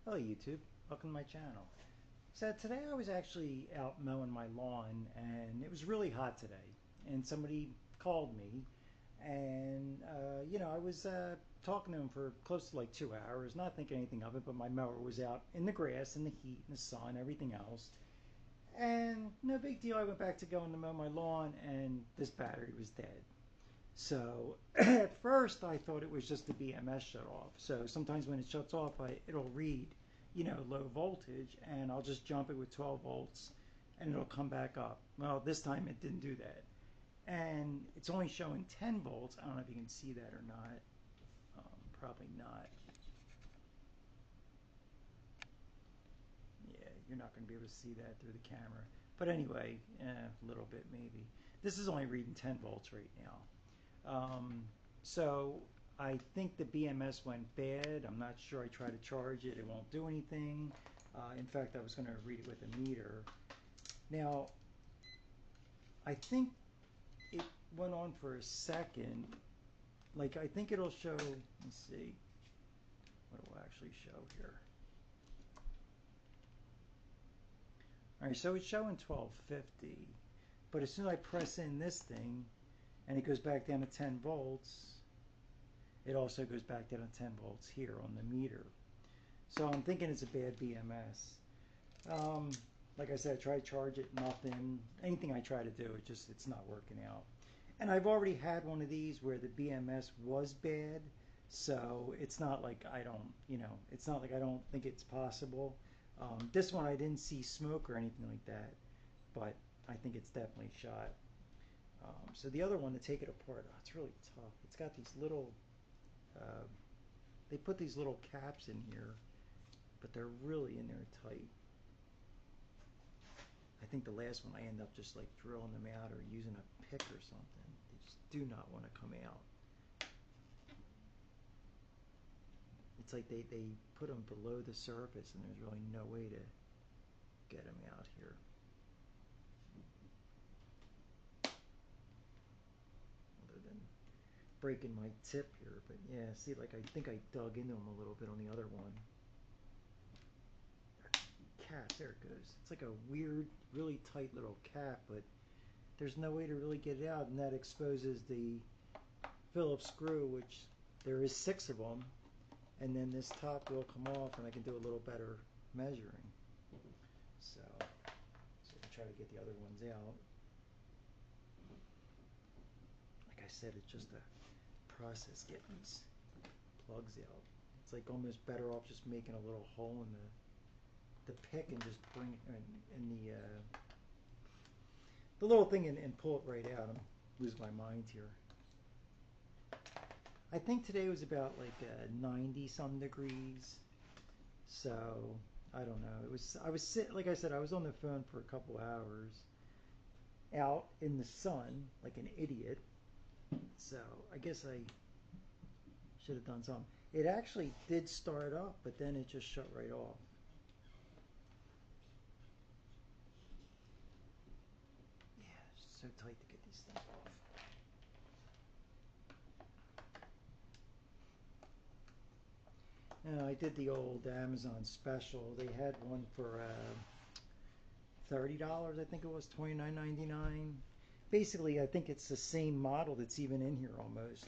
Hello YouTube, welcome to my channel. So today I was actually out mowing my lawn and it was really hot today, and somebody called me and I was talking to him for close to like 2 hours, not thinking anything of it, but my mower was out in the grass in the heat and the sun, everything else, and no big deal. I went back to going to mow my lawn and this battery was dead. So at first I thought it was just the BMS shut off. So sometimes when it shuts off, it'll read, low voltage, and I'll just jump it with 12 volts and it'll come back up. Well, this time it didn't do that. And it's only showing 10 volts. I don't know if you can see that or not. Probably not. Yeah, you're not going to be able to see that through the camera. But anyway, a little bit maybe. This is only reading 10 volts right now. So I think the BMS went bad. I'm not sure. I tried to charge it. It won't do anything. In fact, I was going to read it with a meter. Now, I think it went on for a second. Like, I think it'll show, let's see, what it will actually show here. All right, so it's showing 1250, but as soon as I press in this thing and it goes back down to 10 volts, it also goes back down to 10 volts here on the meter. So I'm thinking it's a bad BMS. Like I said, I tried to charge it, nothing. Anything I try to do, it's not working out. And I've already had one of these where the BMS was bad, so it's not like I don't, it's not like I don't think it's possible. This one I didn't see smoke or anything like that, but I think it's definitely shot. So the other one, to take it apart, it's really tough. It's got these little, they put these little caps in here, but they're really in there tight. I think the last one I end up just like drilling them out or using a pick or something. They just do not want to come out. It's like they put them below the surface and there's really no way to get them out here. Other than breaking my tip here, but yeah, see, like I think I dug into them a little bit on the other one. Cap, there it goes. It's like a weird, really tight little cap, but there's no way to really get it out, and that exposes the Phillips screw, which there is 6 of them, and then this top will come off and I can do a little better measuring. So I'll try to get the other ones out. Like I said, it's just a process getting these plugs out. It's like almost better off just making a little hole in the pick and just bring it in the little thing and pull it right out. I'm losing my mind here. I think today was about like 90 some degrees. So I don't know. I was sitting, like I said, I was on the phone for a couple hours out in the sun like an idiot. So I guess I should have done something. It actually did start up, but then it just shut right off. Yeah, it's so tight to get these things off. I did the old Amazon special. They had one for $30, I think it was $29.99. Basically, I think it's the same model that's even in here almost.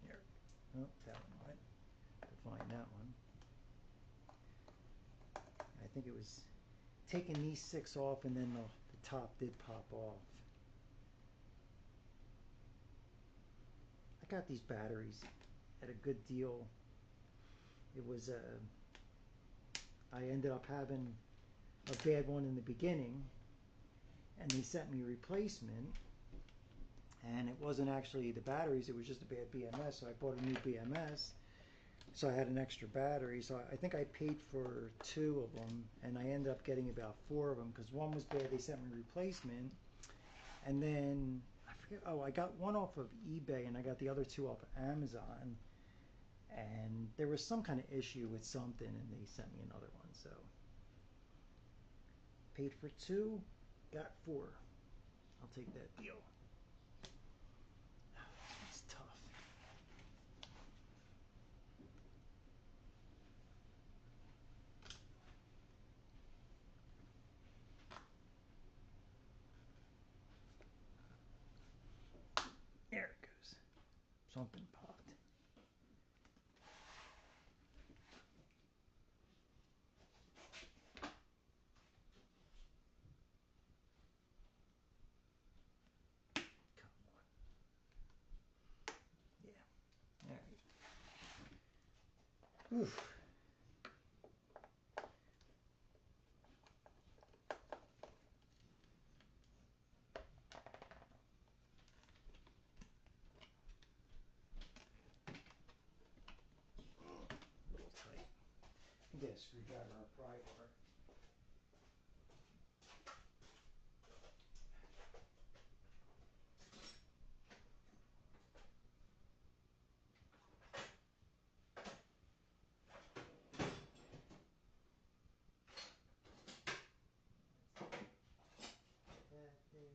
Here, oh, that one went. To find that one. I think it was taking these 6 off, and then the top did pop off. I got these batteries at a good deal. It was I ended up having a bad one in the beginning, and they sent me a replacement, and it wasn't actually the batteries, it was just a bad BMS. So I bought a new BMS, so I had an extra battery. So I think I paid for 2 of them, and I ended up getting about 4 of them because one was bad. They sent me a replacement, and then I forget, oh, I got one off of eBay and I got the other 2 off of Amazon, and there was some kind of issue with something and they sent me another one. So paid for 2, got 4. I'll take that deal. It's tough. Something popped. Come on. Yeah. All right. Oof. A little tight. Get a screwdriver or pry bar. That there.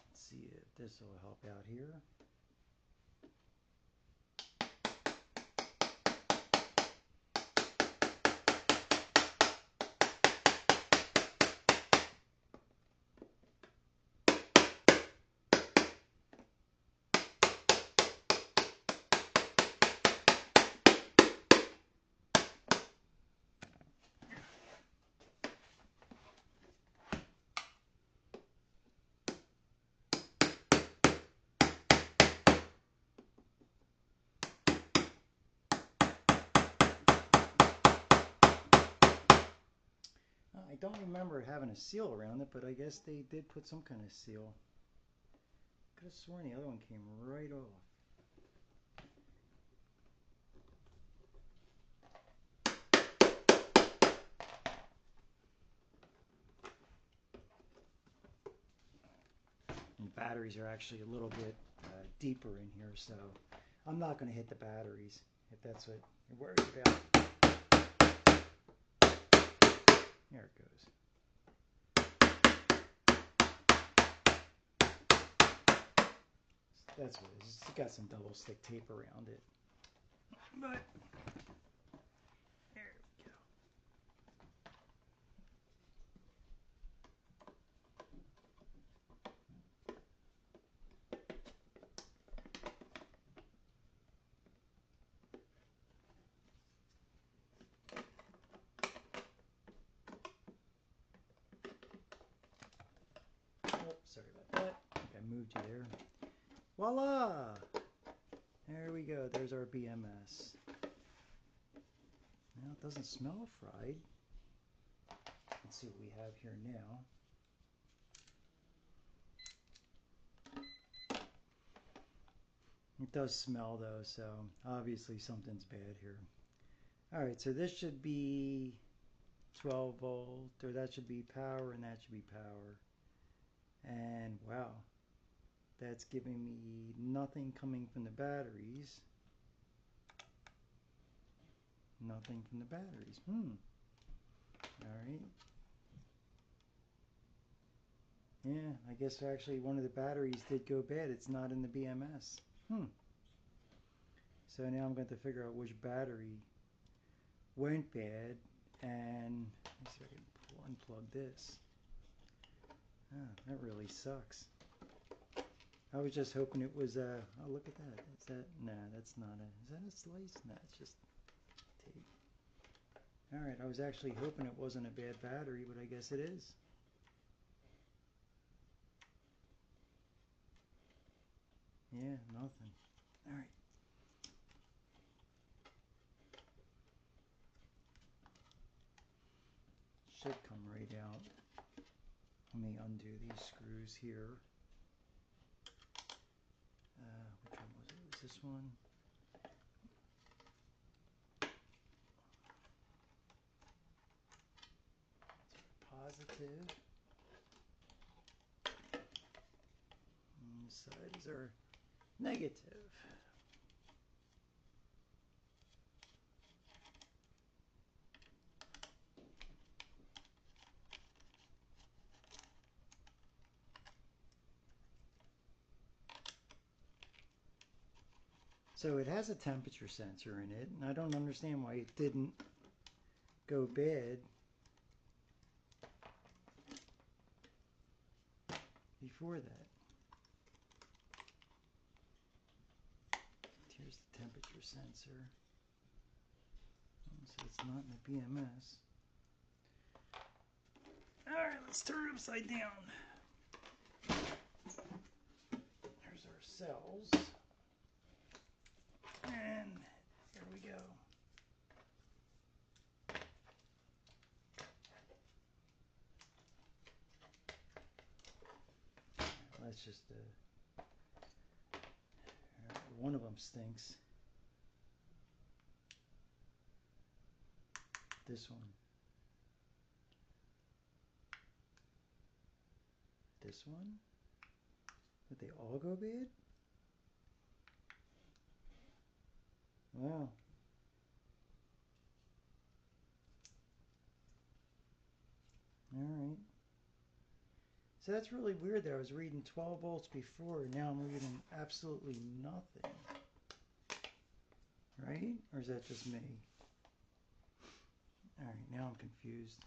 Let's see if this will help out here. I don't remember having a seal around it, but I guess they did put some kind of seal. Could have sworn the other one came right off. And batteries are actually a little bit deeper in here, so I'm not going to hit the batteries if that's what you're worried about. There it goes. That's what it is. It's got some double stick tape around it. But there we go. Oh, sorry about that. I think I moved you there. Voila! There we go. There's our BMS. Now it doesn't smell fried. Let's see what we have here now. It does smell though, so obviously something's bad here. All right, so this should be 12 volt, or that should be power, and that should be power. And wow, that's giving me nothing coming from the batteries. Nothing from the batteries. All right. Yeah, I guess actually one of the batteries did go bad. It's not in the BMS. So now I'm going to figure out which battery went bad, and let's see if I can unplug this. That really sucks. I was just hoping it was oh, look at that. Is that, nah, that's not a, is that a slice? Nah, it's just tape. All right, I was actually hoping it wasn't a bad battery, but I guess it is. Yeah, nothing. All right. Should come right out. Let me undo these screws here. Which one was it? Was this one? Positive. And this side is our negative. So it has a temperature sensor in it, and I don't understand why it didn't go bad before that. Here's the temperature sensor. So it's not in the BMS. Alright, let's turn it upside down. There's our cells. And here we go. That's just one of them stinks. This one. This one? Did they all go bad? Wow. Alright. So that's really weird there. I was reading 12 volts before, and now I'm reading absolutely nothing. Right? Or is that just me? Alright, now I'm confused.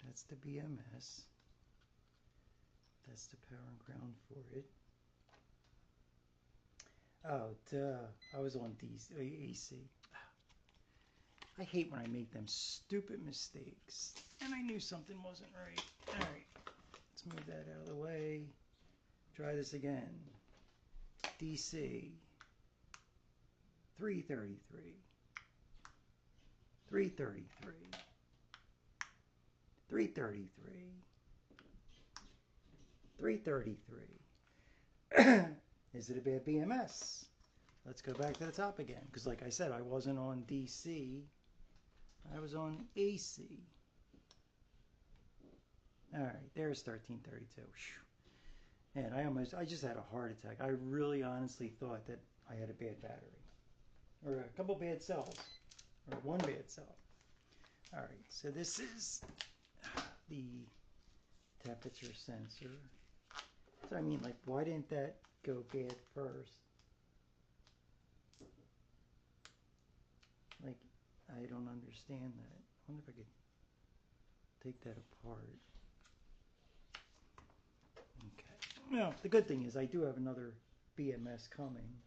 That's the BMS. That's the power and ground for it. Oh, duh. I was on AC. I hate when I make them stupid mistakes. And I knew something wasn't right. Alright, let's move that out of the way. Try this again. DC. 333. 333. 333. 333. Is it a bad BMS? Let's go back to the top again. Because like I said, I wasn't on DC. I was on AC. Alright, there's 1332. And I just had a heart attack. I really honestly thought that I had a bad battery. Or a couple bad cells. Or one bad cell. Alright, so this is the temperature sensor. So I mean, like, why didn't that go bad first? Like, I don't understand that. I wonder if I could take that apart. Okay. Well, the good thing is I do have another BMS coming.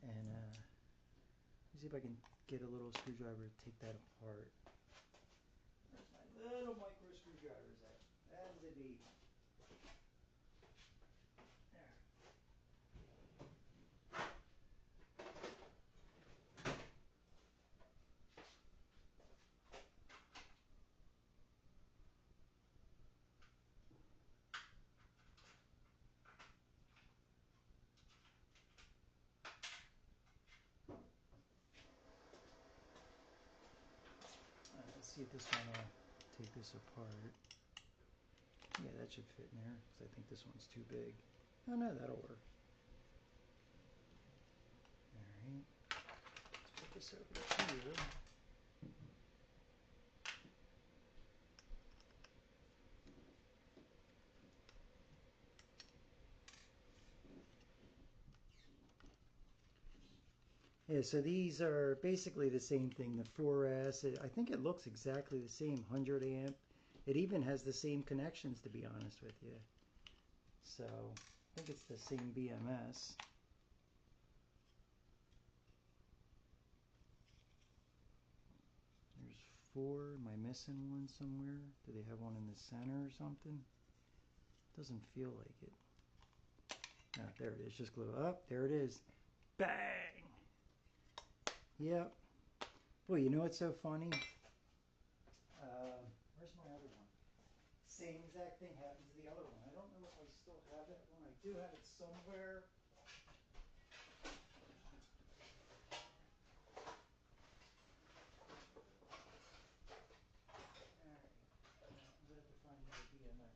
And let me see if I can get a little screwdriver to take that apart. Where's my little micro screwdrivers at? That is a baby. There. Let's see if this one will take this apart. Yeah, that should fit in there, because I think this one's too big. Oh no, that'll work. Alright, let's put this over here. Yeah, so these are basically the same thing, the 4S. I think it looks exactly the same, 100 amp. It even has the same connections, to be honest with you. So, I think it's the same BMS. There's 4. Am I missing one somewhere? Do they have one in the center or something? Doesn't feel like it. Ah, there it is, just glue up. There it is. Bang! Yep. Boy, you know what's so funny? Where's my other one? Same exact thing happened to the other one. I don't know if I still have that one. I do have it somewhere. Alright. I'm going to have to find another BMS.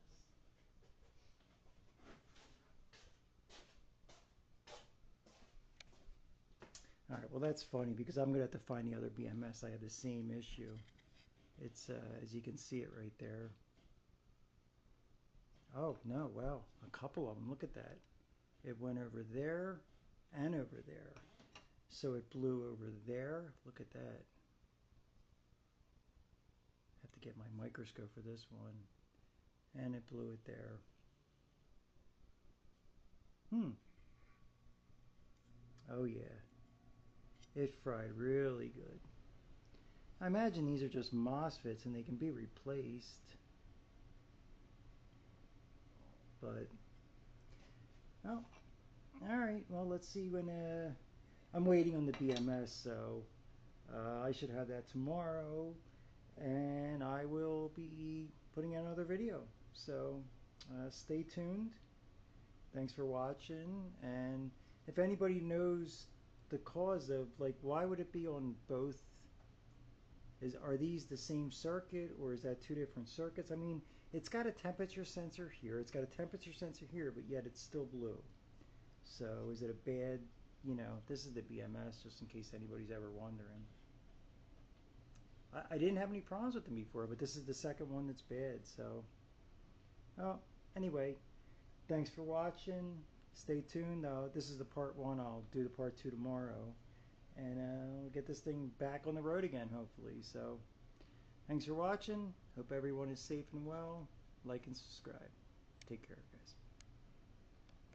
Alright, well that's funny because I'm going to have to find the other BMS. I have the same issue. It's, as you can see it right there. Oh, no, wow. A couple of them. Look at that. It went over there and over there. So it blew over there. Look at that. Have to get my microscope for this one. And it blew it there. Oh yeah. It fried really good. I imagine these are just MOSFETs and they can be replaced. But, oh, alright. Well, let's see when, I'm waiting on the BMS, so I should have that tomorrow. And I will be putting out another video. So, stay tuned. Thanks for watching. And if anybody knows the cause of, like, why would it be on both? Are these the same circuit, or is that two different circuits? I mean, it's got a temperature sensor here, it's got a temperature sensor here, but yet it's still blue. So is it a bad, this is the BMS, just in case anybody's ever wondering. I didn't have any problems with them before, but this is the second one that's bad. So, oh, anyway, thanks for watching. Stay tuned. This is the part 1. I'll do the part 2 tomorrow. And we'll get this thing back on the road again, hopefully. So, thanks for watching. Hope everyone is safe and well. Like and subscribe. Take care.